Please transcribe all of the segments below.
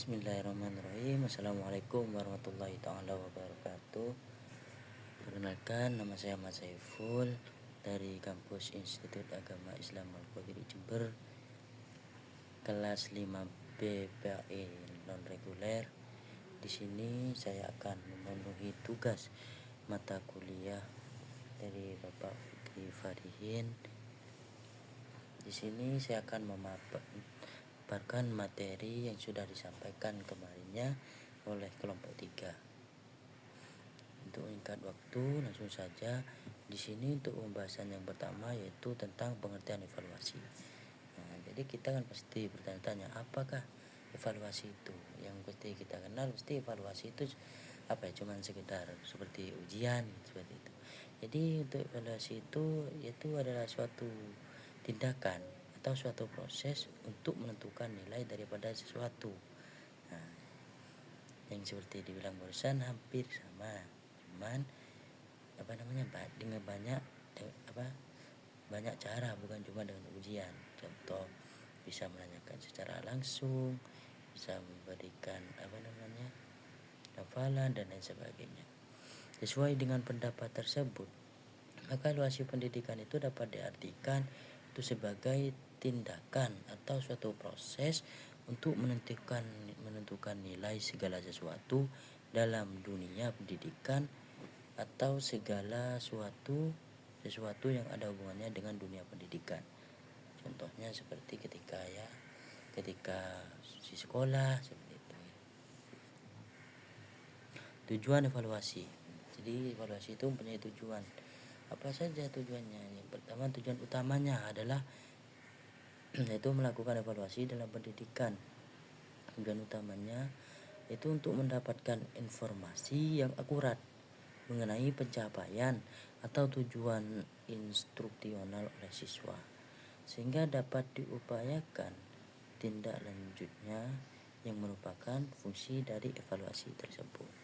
Bismillahirrahmanirrahim. Assalamualaikum warahmatullahi taala wabarakatuh. Perkenalkan, nama saya Mas Saiful dari kampus Institut Agama Islam Al-Qadiri Jember, kelas 5B PAI non reguler. Di sini saya akan memenuhi tugas mata kuliah dari Bapak Fikri Farihin. Di sini saya akan memaparkan materi yang sudah disampaikan kemarinnya oleh kelompok 3. Untuk meningkat waktu, langsung saja di sini untuk pembahasan yang pertama yaitu tentang pengertian evaluasi. Jadi kita kan pasti bertanya-tanya, apakah evaluasi itu? Yang pasti kita kenal pasti evaluasi itu apa ya? Cuman sekedar seperti ujian seperti itu. Jadi untuk evaluasi itu adalah suatu tindakan atau suatu proses untuk menentukan nilai daripada sesuatu. Yang seperti dibilang barusan hampir sama, cuman dengan banyak cara, bukan cuma dengan ujian. Contoh, bisa menanyakan secara langsung, bisa memberikan hafalan dan lain sebagainya. Sesuai dengan pendapat tersebut, maka evaluasi pendidikan itu dapat diartikan itu sebagai tindakan atau suatu proses untuk menentukan nilai segala sesuatu dalam dunia pendidikan atau segala sesuatu yang ada hubungannya dengan dunia pendidikan. Contohnya seperti ketika di sekolah seperti itu. Tujuan evaluasi. Jadi evaluasi itu mempunyai tujuan. Apa saja tujuannya? Yang pertama, tujuan utamanya adalah yaitu melakukan evaluasi dalam pendidikan. Tujuan utamanya itu untuk mendapatkan informasi yang akurat mengenai pencapaian atau tujuan instruksional oleh siswa, sehingga dapat diupayakan tindak lanjutnya yang merupakan fungsi dari evaluasi tersebut.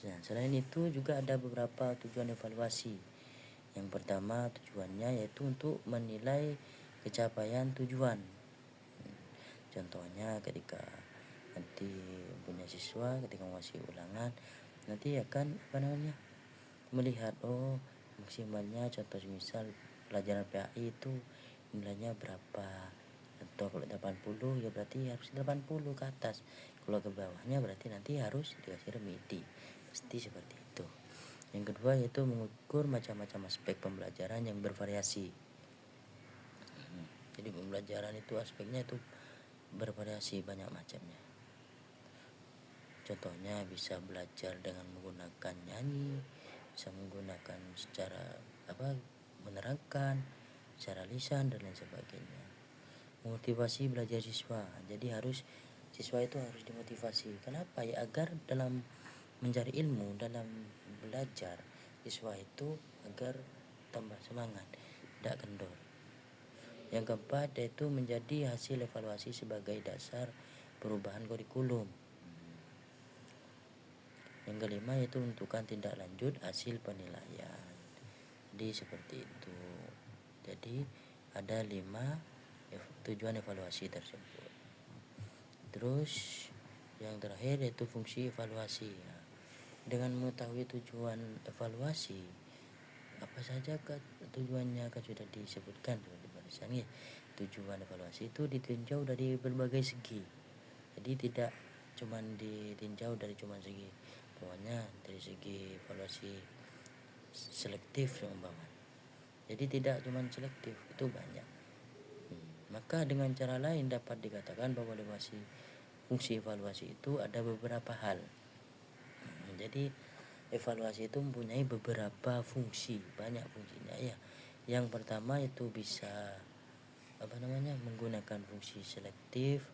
Nah, selain itu juga ada beberapa tujuan evaluasi. Yang pertama, tujuannya yaitu untuk menilai capaian tujuan. Contohnya ketika nanti punya siswa ketika menguasai ulangan, nanti akan melihat maksimalnya, contoh misal pelajaran PAI itu nilainya berapa. Atau kalau 80 ya berarti harus 80 ke atas. Kalau ke bawahnya berarti nanti harus dikasih remedi. Pasti seperti itu. Yang kedua yaitu mengukur macam-macam aspek pembelajaran yang bervariasi. Jadi pembelajaran itu aspeknya itu bervariasi, banyak macamnya. Contohnya bisa belajar dengan menggunakan nyanyi, bisa menggunakan secara menerangkan, secara lisan dan lain sebagainya. Motivasi belajar siswa. Jadi siswa itu harus dimotivasi. Kenapa ya? Agar dalam mencari ilmu, dalam belajar, siswa itu agar tambah semangat, tidak kendor. Yang keempat yaitu menjadi hasil evaluasi sebagai dasar perubahan kurikulum. Yang kelima yaitu menentukan tindak lanjut hasil penilaian. Jadi seperti itu. Jadi ada 5 tujuan evaluasi tersebut. Terus yang terakhir yaitu fungsi evaluasi. Dengan mengetahui tujuan evaluasi, apa saja tujuannya kan sudah disebutkan di barisan ya. Tujuan evaluasi itu ditinjau dari berbagai segi. Jadi tidak cuma ditinjau dari cuma segi, pokoknya dari segi evaluasi selektif umpama. Jadi tidak cuma selektif, itu banyak. Maka dengan cara lain dapat dikatakan bahwa fungsi evaluasi itu ada beberapa hal. Jadi evaluasi itu mempunyai beberapa fungsi, banyak fungsinya ya. Yang pertama itu bisa menggunakan fungsi selektif,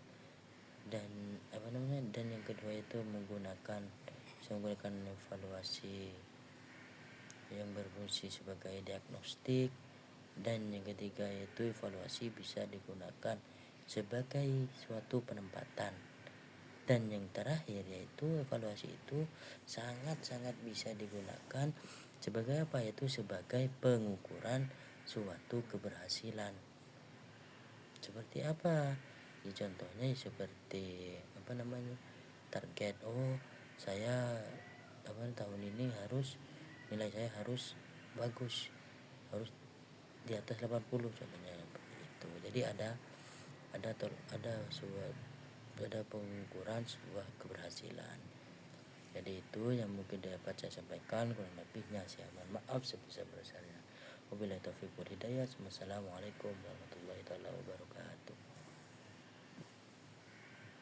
dan dan yang kedua itu menggunakan evaluasi yang berfungsi sebagai diagnostik, dan yang ketiga yaitu evaluasi bisa digunakan sebagai suatu penempatan. Dan yang terakhir yaitu evaluasi itu sangat-sangat bisa digunakan sebagai yaitu sebagai pengukuran suatu keberhasilan. Seperti apa? Jadi contohnya seperti target, saya tahun ini nilai saya harus bagus, harus di atas 80 contohnya seperti itu. Jadi ada pengukuran sebuah keberhasilan. Jadi itu yang mungkin dapat saya sampaikan, kurang lebihnya saya mohon maaf sebesar-besarnya. Wabillahi taufiq wal hidayah. Wassalamualaikum warahmatullahi wabarakatuh.